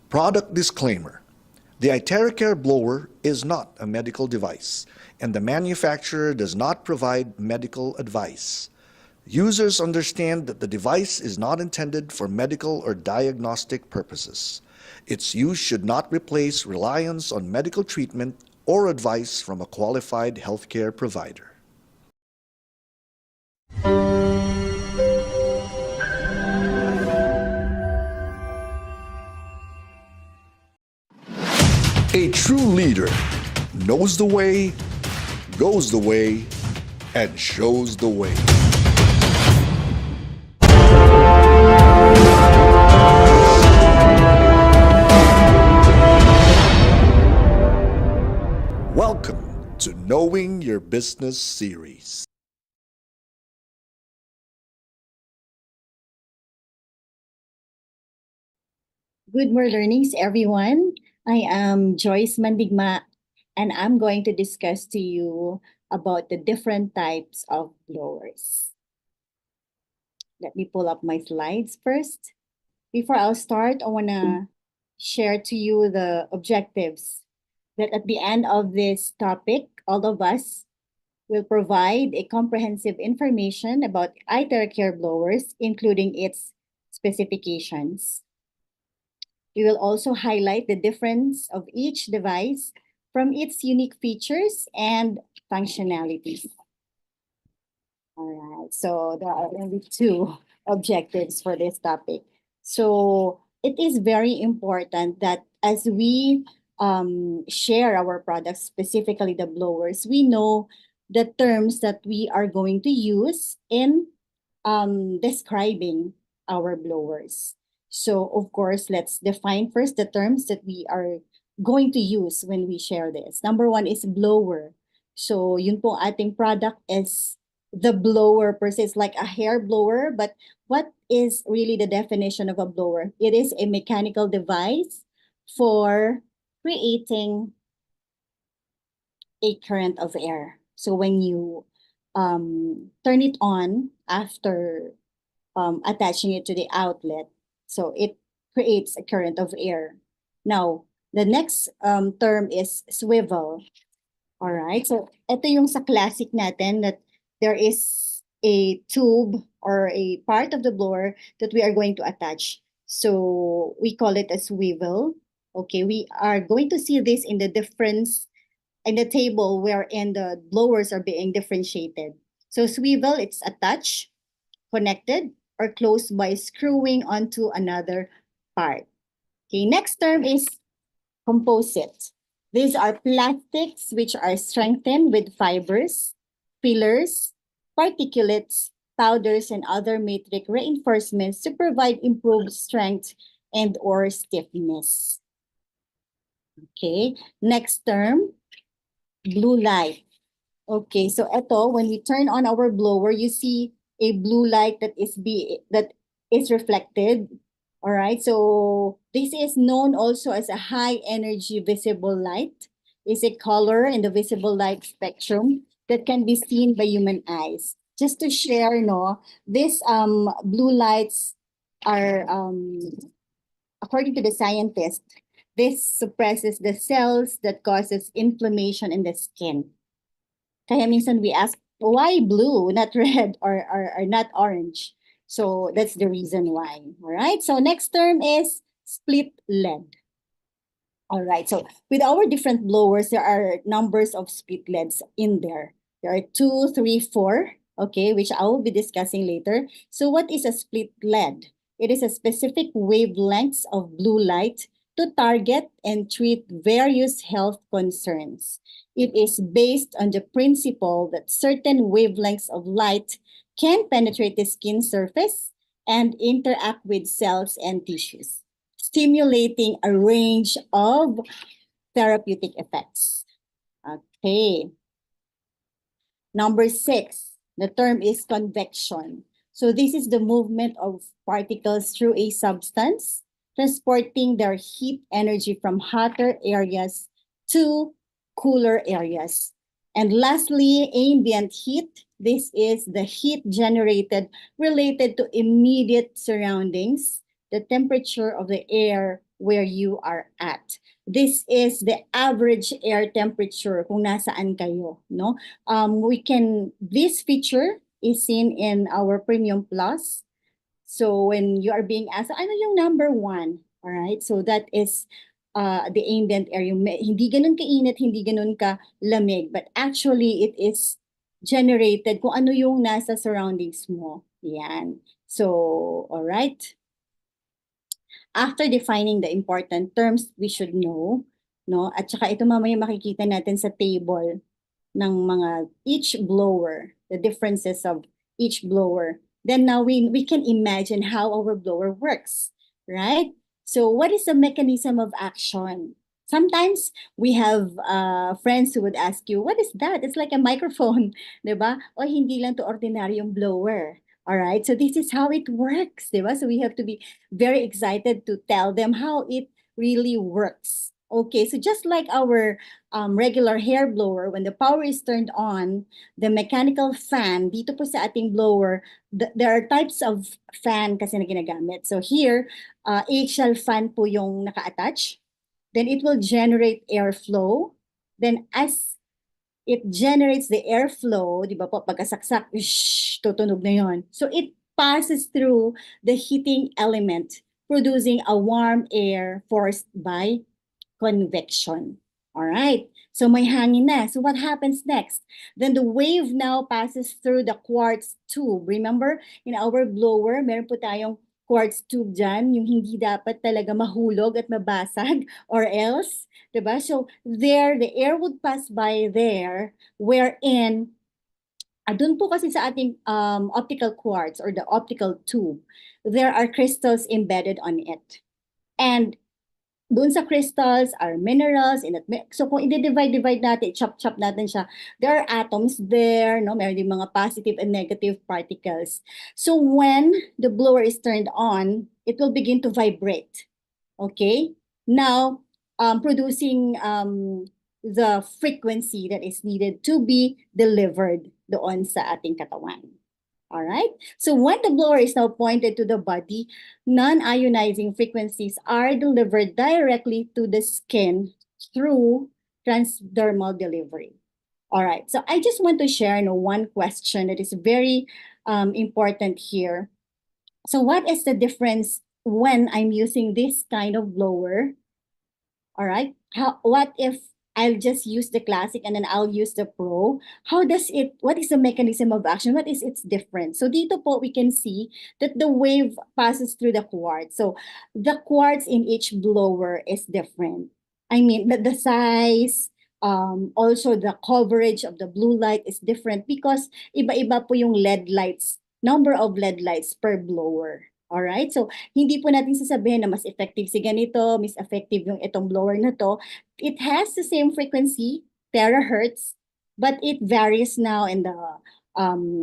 Product disclaimer. The iTeraCare blower is not a medical device, and the manufacturer does not provide medical advice. Users understand that the device is not intended for medical or diagnostic purposes. Its use should not replace reliance on medical treatment or advice from a qualified healthcare provider. A true leader knows the way, goes the way, and shows the way. Welcome to Knowing Your Business series. Good more learnings, everyone. I am Joyce Mandigma, and I'm going to discuss to you about the different types of blowers. Let me pull up my slides first. Before I'll start, I want to share to you the objectives that at the end of this topic, all of us will provide a comprehensive information about iTeraCare blowers, including its specifications. We will also highlight the difference of each device from its unique features and functionalities. All right, so there are only two objectives for this topic. So it is very important that as we share our products, specifically the blowers, we know the terms that we are going to use in describing our blowers. So, of course, let's define first the terms that we are going to use when we share this. Number one is blower. So, yun po ating product is the blower per se. It's like a hair blower, but what is really the definition of a blower? It is a mechanical device for creating a current of air. So, when you turn it on after attaching it to the outlet, so it creates a current of air. Now, the next term is swivel. All right. So ito yung sa classic natin that there is a tube or a part of the blower that we are going to attach. So we call it a swivel. Okay, we are going to see this in the difference in the table wherein the blowers are being differentiated. So swivel, it's attached, connected, or closed by screwing onto another part. Okay, next term is composite. These are plastics which are strengthened with fibers, fillers, particulates, powders, and other matrix reinforcements to provide improved strength and or stiffness. Okay, next term, blue light. Okay, so ito, when we turn on our blower, you see a blue light that is reflected. All right, so this is known also as a high energy visible light. It's a color in the visible light spectrum that can be seen by human eyes. Just to share, no, these blue lights are according to the scientist, this suppresses the cells that causes inflammation in the skin. Kaya minsan we ask, why blue, not red or not orange? So that's the reason why. All right. So next term is split lead. All right. So with our different blowers, there are numbers of split leads in there. There are 2, 3, 4. Okay, which I will be discussing later. So what is a split lead? It is a specific wavelengths of blue light to target and treat various health concerns. It is based on the principle that certain wavelengths of light can penetrate the skin surface and interact with cells and tissues, stimulating a range of therapeutic effects. Okay. Number 6, the term is convection. So this is the movement of particles through a substance, transporting their heat energy from hotter areas to cooler areas. And lastly, ambient heat. This is the heat generated related to immediate surroundings, the temperature of the air where you are at. This is the average air temperature kung nasaan kayo, no? This feature is seen in our Premium Plus. So when you are being asked, ano yung number one? All right? So that is the ambient air. Hindi ganun kainit, hindi ganun ka lamig. But actually, it is generated kung ano yung nasa surroundings mo. Yan. So, all right. After defining the important terms we should know, no? At saka ito mamaya makikita natin sa table ng mga each blower, the differences of each blower. Then now we can imagine how our blower works, right? So what is the mechanism of action? Sometimes we have friends who would ask you, what is that? It's like a microphone, di ba? O hindi lang to ordinaryong blower. All right, so this is how it works, di ba? So we have to be very excited to tell them how it really works. Okay, so just like our regular hair blower, when the power is turned on, the mechanical fan, dito po sa ating blower, there are types of fan kasi na ginagamit. So here, eggshell fan po yung naka-attach. Then it will generate airflow. Then as it generates the airflow, di ba po, pagkasaksak, tutunog na yon. So it passes through the heating element, producing a warm air forced by convection. All right. So may hangin na. So what happens next? Then the wave now passes through the quartz tube. Remember, in our blower, meron po tayong quartz tube dyan, yung hindi dapat talaga mahulog at mabasag or else. Diba? So there, the air would pass by there wherein doon po kasi sa ating optical quartz or the optical tube, there are crystals embedded on it. And doon sa crystals are minerals. So kung i-divide natin, chop natin siya, there are atoms there, no? Meron din mga positive and negative particles. So when the blower is turned on, it will begin to vibrate. Okay? Now, producing the frequency that is needed to be delivered doon sa ating katawan. All right. So when the blower is now pointed to the body, non-ionizing frequencies are delivered directly to the skin through transdermal delivery. All right. So I just want to share one question that is very important here. So what is the difference when I'm using this kind of blower? All right. What if I'll just use the classic and then I'll use the pro? What is the mechanism of action? What is its difference? So dito po we can see that the wave passes through the quartz. So the quartz in each blower is different. I mean, the size, also the coverage of the blue light is different because iba-iba po yung LED lights, number of LED lights per blower. Alright, so hindi po natin sasabihin na mas effective si ganito, mas effective yung itong blower na to. It has the same frequency, terahertz, but it varies now in the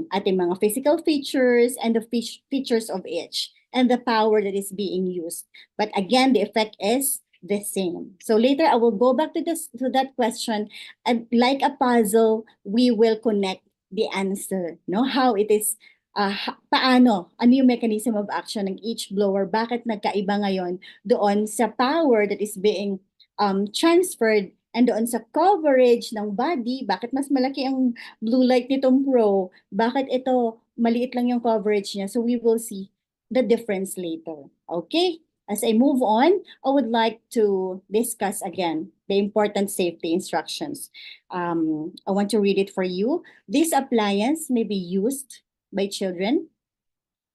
ating mga physical features and the features of each and the power that is being used. But again, the effect is the same. So later I will go back to that question, and like a puzzle, we will connect the answer, no? How it is ano yung mechanism of action ng each blower, bakit nagkaiba ngayon doon sa power that is being transferred and doon sa coverage ng body, bakit mas malaki ang blue light nitong Pro, bakit ito maliit lang yung coverage niya. So we will see the difference later. Okay? As I move on, I would like to discuss again the important safety instructions. I want to read it for you. This appliance may be used by children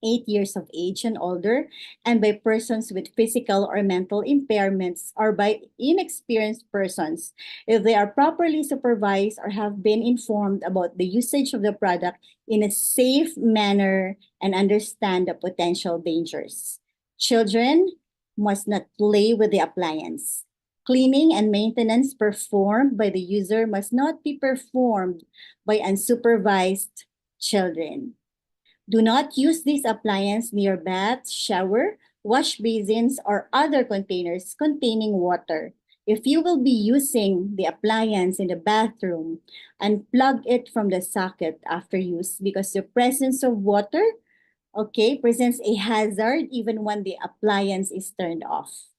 8 years of age and older, and by persons with physical or mental impairments, or by inexperienced persons, if they are properly supervised or have been informed about the usage of the product in a safe manner and understand the potential dangers. Children must not play with the appliance. Cleaning and maintenance performed by the user must not be performed by unsupervised children. Do not use this appliance near baths, shower, wash basins, or other containers containing water. If you will be using the appliance in the bathroom, unplug it from the socket after use because the presence of water, presents a hazard even when the appliance is turned off.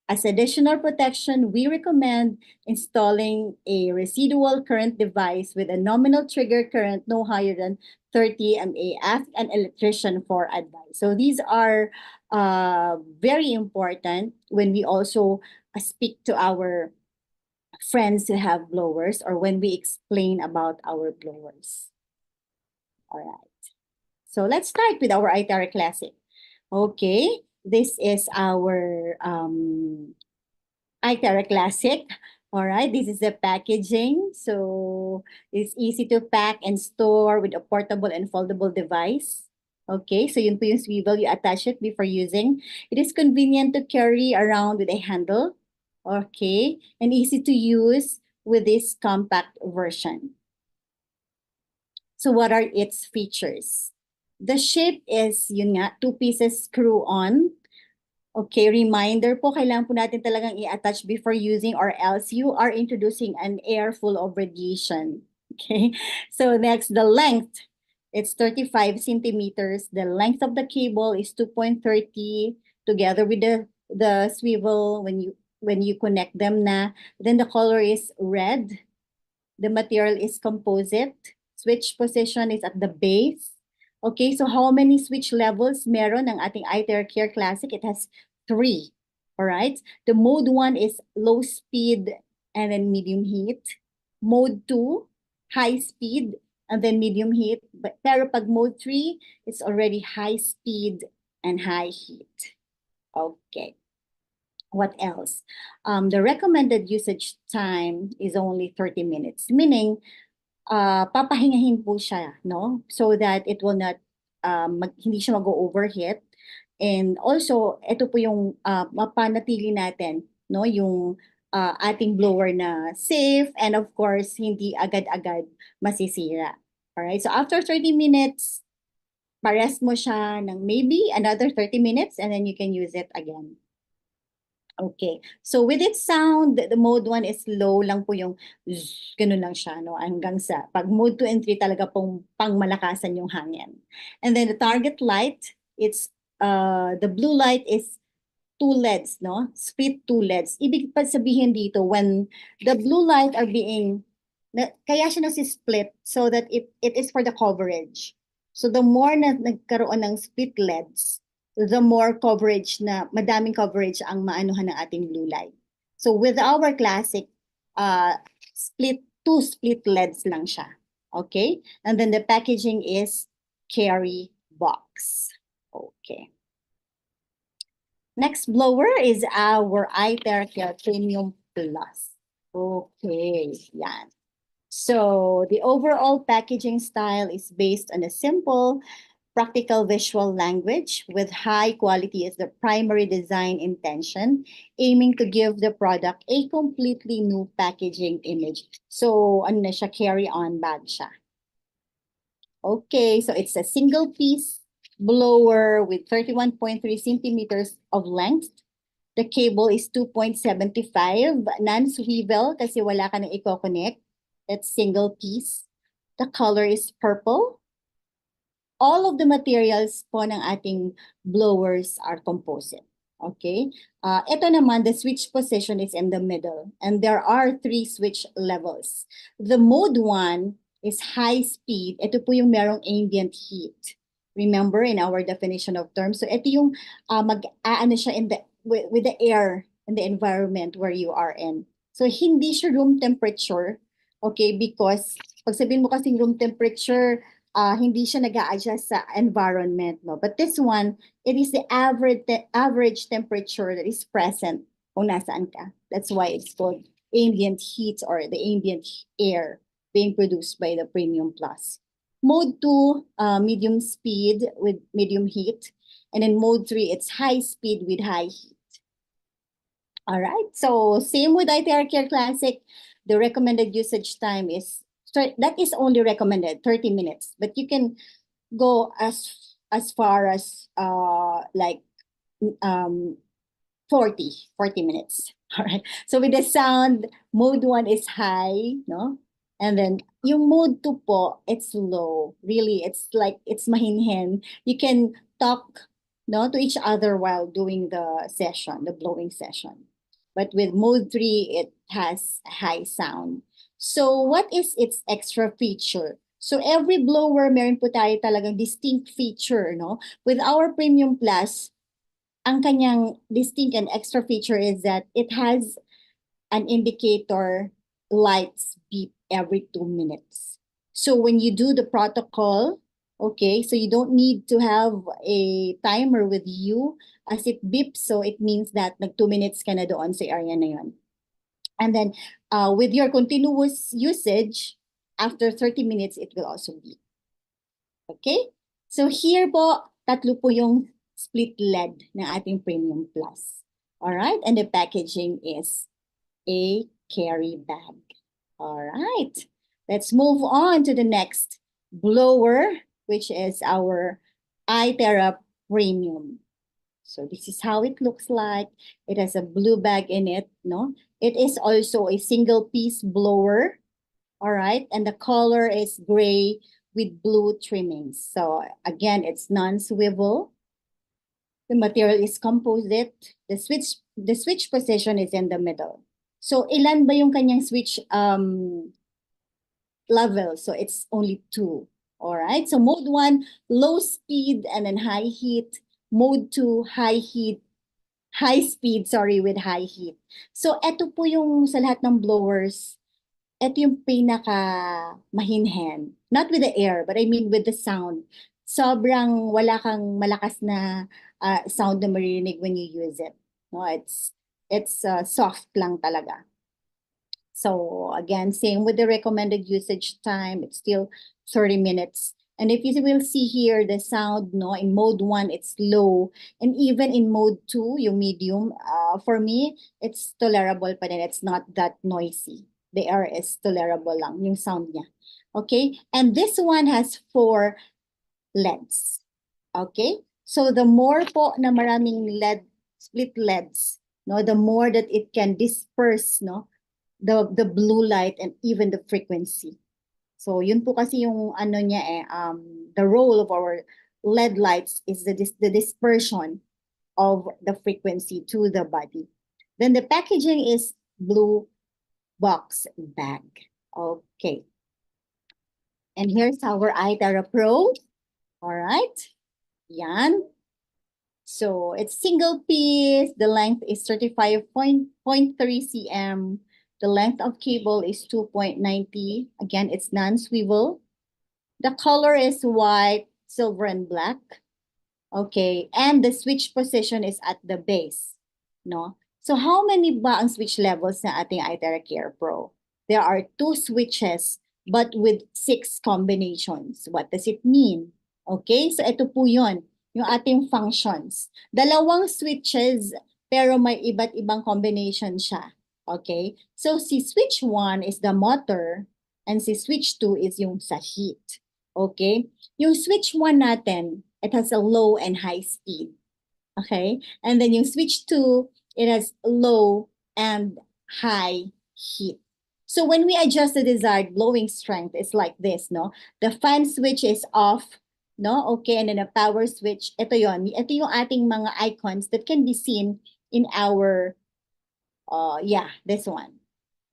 As additional protection, we recommend installing a residual current device with a nominal trigger current no higher than 30 mA. Ask an electrician for advice. So these are very important when we also speak to our friends who have blowers or when we explain about our blowers. All right. So let's start with our iTera Classic. Okay, this is our iTera Classic. All right, this is the packaging. So it's easy to pack and store with a portable and foldable device. Okay, so yun po yung swivel, you attach it before using. It is convenient to carry around with a handle. Okay, and easy to use with this compact version. So what are its features? The shape is, yun nga, two pieces screw on. Okay, reminder po, kailangan po natin talagang i-attach before using or else you are introducing an air full of radiation. Okay, so next, the length. It's 35 centimeters. The length of the cable is 2.30 together with the swivel when you connect them na. Then the color is red. The material is composite. Switch position is at the base. Okay, so how many switch levels meron ng ating iTeraCare Classic? It has 3. All right. The mode 1 is low speed and then medium heat. Mode 2, high speed and then medium heat. Pero pag mode 3, it's already high speed and high heat. Okay. What else? The recommended usage time is only 30 minutes, meaning papahingahin po siya, no? So that it will not, hindi siya mag-overheat. And also, ito po yung mapanatili natin, no? Yung ating blower na safe and of course, hindi agad-agad masisira. Alright, so after 30 minutes, parest mo siya ng maybe another 30 minutes and then you can use it again. Okay. So with its sound, the mode 1 is low lang po yung zzz, ganun lang siya, no? Hanggang sa pag mode 2 and 3 talaga pong pangmalakasan yung hangin. And then the target light, it's the blue light is 2 LEDs, no? Split 2 LEDs. Ibig pa sabihin dito, when the blue light are being, kaya siya nasi-split so that it is for the coverage. So the more na nagkaroon ng split LEDs, the more coverage na, madaming coverage ang maanuhan ng ating blue light. So with our classic, two split LEDs lang siya. Okay? And then the packaging is carry box. Okay. Next blower is our iTeraCare Premium Plus. Okay, yan. So the overall packaging style is based on a simple practical visual language with high quality as the primary design intention, aiming to give the product a completely new packaging image. So, ano na siya, carry-on bag siya. Okay, so it's a single piece blower with 31.3 centimeters of length. The cable is 2.75, non-swivel kasi wala ka nang i-connect. It's single piece. The color is purple. All of the materials po ng ating blowers are composite. Okay? Ito naman, the switch position is in the middle. And there are 3 switch levels. The mode 1 is high speed. Ito po yung merong ambient heat. Remember in our definition of terms. So ito yung mag-aano siya with the air in the environment where you are in. So hindi siya room temperature. Okay? Because pag sabihin mo kasing room temperature, hindi siya nag-a-adjust sa environment, no? But this one, it is the average temperature that is present kung nasaan ka. That's why it's called ambient heat or the ambient air being produced by the Premium Plus. Mode 2, medium speed with medium heat. And then mode 3, it's high speed with high heat. All right, so same with iTeraCare Classic. The recommended usage time is, so that is only recommended 30 minutes, but you can go as far as like 40 minutes. All right. So with the sound, mode 1 is high, no? And then yung mode 2 po, it's low. Really, it's like it's mahinhin. You can talk, no, to each other while doing the session, the blowing session. But with mode 3, it has a high sound. So what is its extra feature? So every blower, meron po tayo talagang distinct feature, no? With our Premium Plus, ang kanyang distinct and extra feature is that it has an indicator lights beep every 2 minutes. So when you do the protocol, okay, so you don't need to have a timer with you as it beeps. So it means that nag 2 minutes ka na doon sa area na yun. And then with your continuous usage, after 30 minutes, it will also beep. Okay? So here po, tatlo po yung split LED ng ating Premium Plus. Alright? And the packaging is a carry bag. All right, let's move on to the next blower, which is our iTera Premium. So this is how it looks like. It has a blue bag in it, no? It is also a single piece blower, all right? And the color is gray with blue trimmings. So again, it's non-swivel. The material is composite. The switch position is in the middle. So ilan ba yung kanyang switch level? So it's only 2. All right. So mode 1, low speed and then high heat. Mode 2, high speed, sorry, with high heat. So ito po yung sa lahat ng blowers, ito yung pinaka mahinhen. Not with the air, but I mean with the sound. Sobrang wala kang malakas na sound na maririnig when you use it. No, it's soft lang talaga. So again, same with the recommended usage time, it's still 30 minutes. And if you will see here, the sound, no, in mode 1, it's low. And even in mode 2, yung medium, for me, it's tolerable pa din. It's not that noisy. The air is tolerable lang, yung sound niya. Okay? And this one has 4 LEDs. Okay? So the more po na maraming LED, split LEDs, no, the more that it can disperse, no, the blue light and even the frequency. So yun po kasi yung ano niya the role of our LED lights is the dispersion of the frequency to the body. Then the packaging is blue box bag. Okay. And here's our iTera Pro. All right. Yan. So it's single piece. The length is 35.3 cm. The length of cable is 2.90. Again, it's non-swivel. The color is white, silver, and black. Okay, and the switch position is at the base. No? So how many ba ang switch levels na ating iTeraCare Pro? There are 2 switches but with 6 combinations. What does it mean? Okay, so ito po yun, yung ating functions. 2 switches pero may iba't ibang combination siya. Okay, so si switch 1 is the motor and si switch 2 is yung sa heat. Okay, yung switch 1 natin, it has a low and high speed. Okay, and then yung switch 2, it has low and high heat. So when we adjust the desired blowing strength, it's like this, no? The fan switch is off, no? Okay, and then the power switch, ito yon. Ito yung ating mga icons that can be seen in our, this one.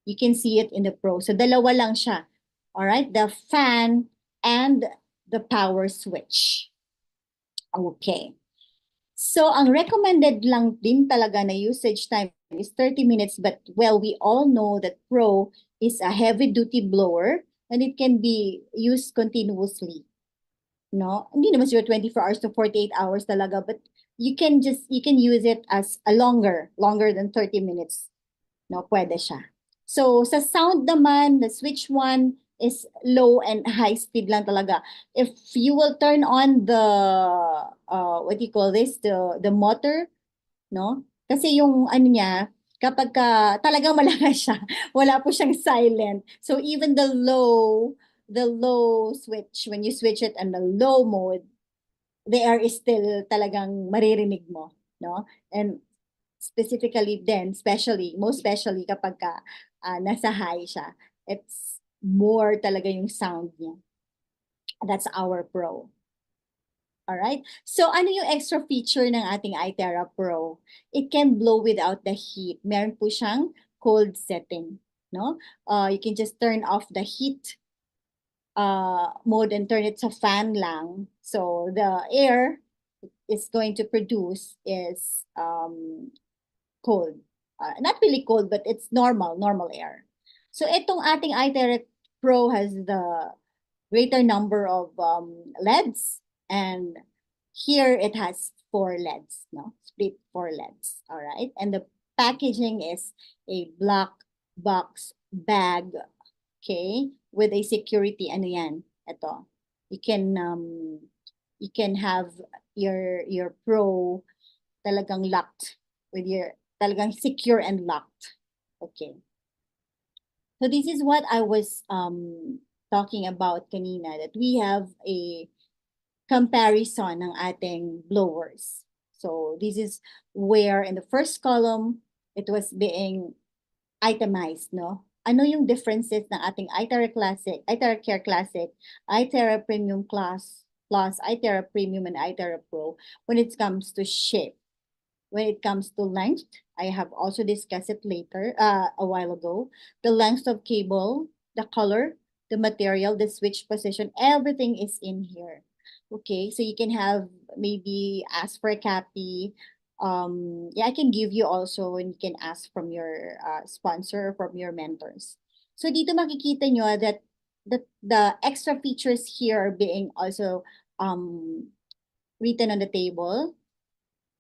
You can see it in the Pro. So dalawa lang siya. All right, the fan and the power switch. Okay. So ang recommended lang din talaga na usage time is 30 minutes, but well, we all know that Pro is a heavy-duty blower and it can be used continuously. No, hindi naman siguro 24 hours to 48 hours talaga, but you can use it as a longer than 30 minutes. No, pwede siya. So sa sound naman, the switch 1 is low and high speed lang talaga. If you will turn on the what do you call this, the motor, no? Kasi yung ano niya, kapag talagang malakas siya, wala po siyang silent. So even the low switch, when you switch it on the low mode, the air is still talagang maririnig mo, no? And specifically then, most especially kapag nasa high siya, it's more talaga yung sound niya. That's our Pro. Alright? So, ano yung extra feature ng ating iTera Pro? It can blow without the heat. Meron po siyang cold setting, no? You can just turn off the heat mode and turn it to fan lang. So, the air is going to produce is cold. Not really cold, but it's normal air. So, itong ating iTera Pro has the greater number of LEDs, and here it has 4 LEDs, no? Split 4 LEDs, all right? And the packaging is a black box bag, okay? With a security, ano yan? Ito. You can have your Pro talagang locked with your, talagang secure and locked. Okay. So this is what I was talking about kanina, that we have a comparison ng ating blowers. So this is where in the first column, it was being itemized, no? Ano yung differences ng ating iTera Classic, iTeraCare Classic, iTera Premium Class, Plus, iTera Premium, and iTera Pro when it comes to shape? When it comes to length, I have also discussed it later, a while ago. The length of cable, the color, the material, the switch position, everything is in here. Okay, so you can have maybe ask for a copy. Yeah, I can give you also, and you can ask from your sponsor or from your mentors. So dito makikita nyo that the extra features here are being also written on the table,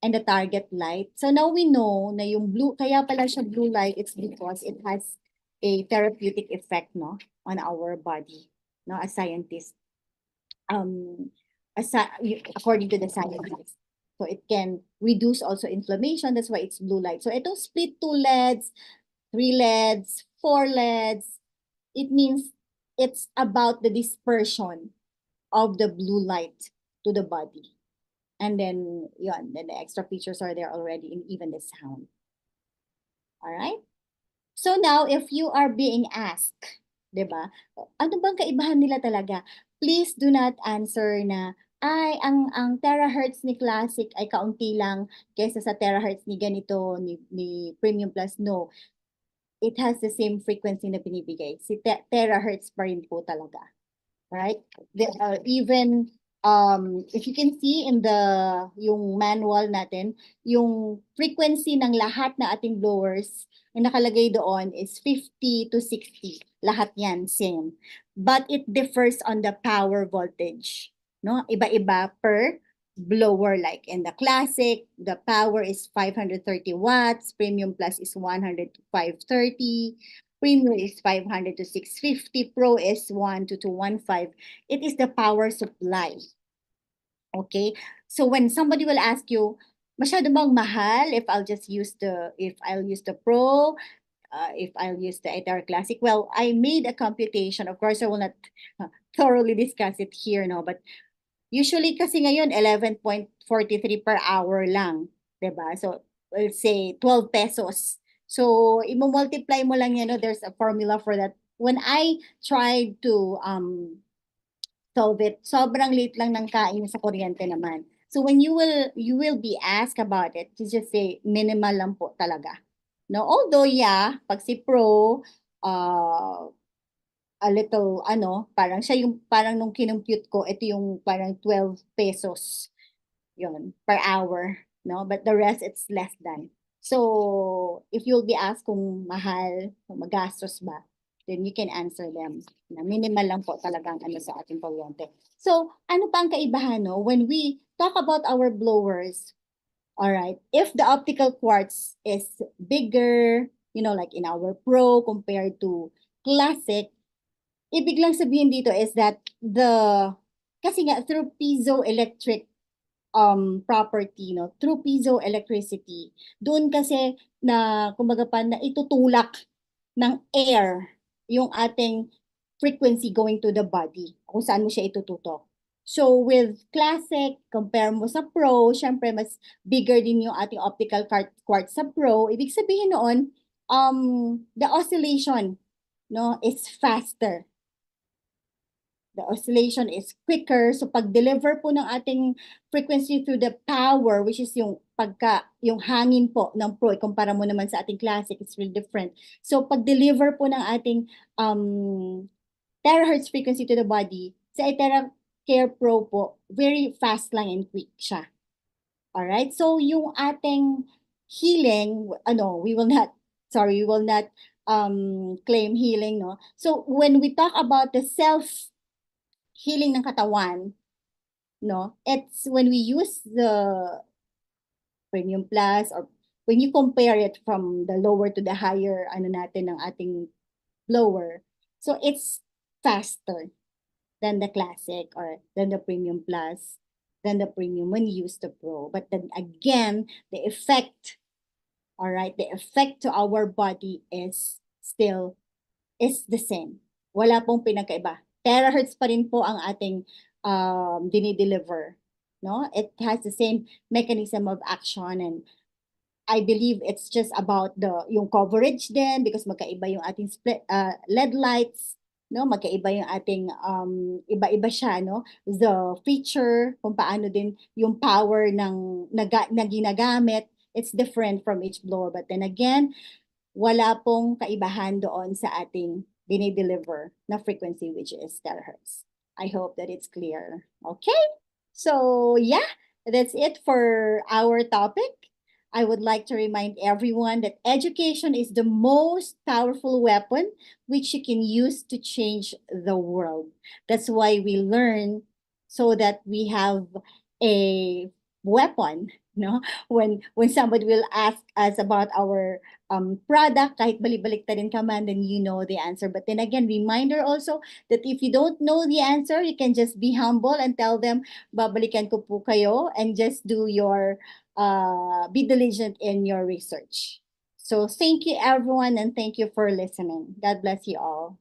and the target light. So now we know na yung blue, kaya pala siya blue light, it's because it has a therapeutic effect, no, on our body, no, as scientists. According to the scientists. So it can reduce also inflammation. That's why it's blue light. So itong split 2 LEDs, 3 LEDs, 4 LEDs, it means it's about the dispersion of the blue light to the body. And then, yun, then the extra features are there already, in even the sound. All right? So now, if you are being asked, di ba, ano bang kaibahan nila talaga? Please do not answer na, ay, ang terahertz ni Classic ay kaunti lang kaysa sa terahertz ni ganito, ni Premium Plus. No, it has the same frequency na binibigay. Si terahertz pa rin po talaga. Right? There are even if you can see in the yung manual natin, yung frequency ng lahat na ating blowers na nakalagay doon is 50 to 60. Lahat yan same. But it differs on the power voltage, no? Iba-iba per blower. Like in the Classic, the power is 530 watts, Premium Plus is 100 to 530. Premium is 500 to 650, Pro is 1 to 215. It is the power supply. Okay? So when somebody will ask you, masyado bang mahal if I'll use the Pro, if I'll use the iTera Classic? Well, I made a computation. Of course, I will not thoroughly discuss it here, no, but usually kasi ngayon 11.43 per hour lang, 'di ba? So let's say 12 pesos. So i-multiply mo lang yan, no? There's a formula for that. When I tried to solve it, sobrang late lang ng kain sa kuryente naman. So when you will be asked about it, you just say minimal lang po talaga. No, although yeah, pag si Pro, a little parang siya yung parang nung kinompute ko, ito yung parang 12 pesos yon per hour, no? But the rest it's less than. So, if you'll be asked kung mahal, kung magastos ba, then you can answer them na minimal lang po talagang sa ating kuryente. So, ano pa ang kaibahan, no? When we talk about our blowers, all right, if the optical quartz is bigger, like in our Pro compared to Classic, ibig lang sabihin dito is that kasi nga through piezoelectric property, no, through piezoelectricity, doon kasi na kumbaga pa na itutulak ng air yung ating frequency going to the body, kung saan mo siya itututok. So with Classic, compare mo sa Pro, syempre mas bigger din yung ating optical quartz sa Pro. Ibig sabihin noon, the oscillation, no, is faster. The oscillation is quicker. So pag-deliver po ng ating frequency through the power, which is yung hangin po ng Pro, ikumpara mo naman sa ating classic, it's really different. So pag-deliver po ng ating terahertz frequency to the body, sa iTeraCare Pro po, very fast lang and quick siya. Alright? So yung ating healing, we will not claim healing, no? So when we talk about the self-healing ng katawan, no, it's when we use the Premium Plus, or when you compare it from the lower to the higher, natin ng ating blower, so it's faster than the classic or than the Premium Plus, than the Premium when you use the Pro. But then again, the effect, all right, the effect to our body is the same. Wala pong pinagkaiba. Terahertz pa rin po ang ating dinideliver. No? It has the same mechanism of action, and I believe it's just about yung coverage din, because magkaiba yung ating LED lights, no? Magkaiba yung ating iba-iba siya, no? The feature, kung paano din yung power na ginagamit, it's different from each blower. But then again, wala pong kaibahan doon sa ating dinideliver na frequency, which is terahertz. I hope that it's clear. Okay? So yeah, that's it for our topic. I would like to remind everyone that education is the most powerful weapon which you can use to change the world. That's why we learn, so that we have a weapon, no? When somebody will ask us about our product, kahit balik-baliktarin ka man, then you know the answer. But then again, reminder also that if you don't know the answer, you can just be humble and tell them, babalikan ko po kayo, and just be diligent in your research. So thank you everyone, and thank you for listening. God bless you all.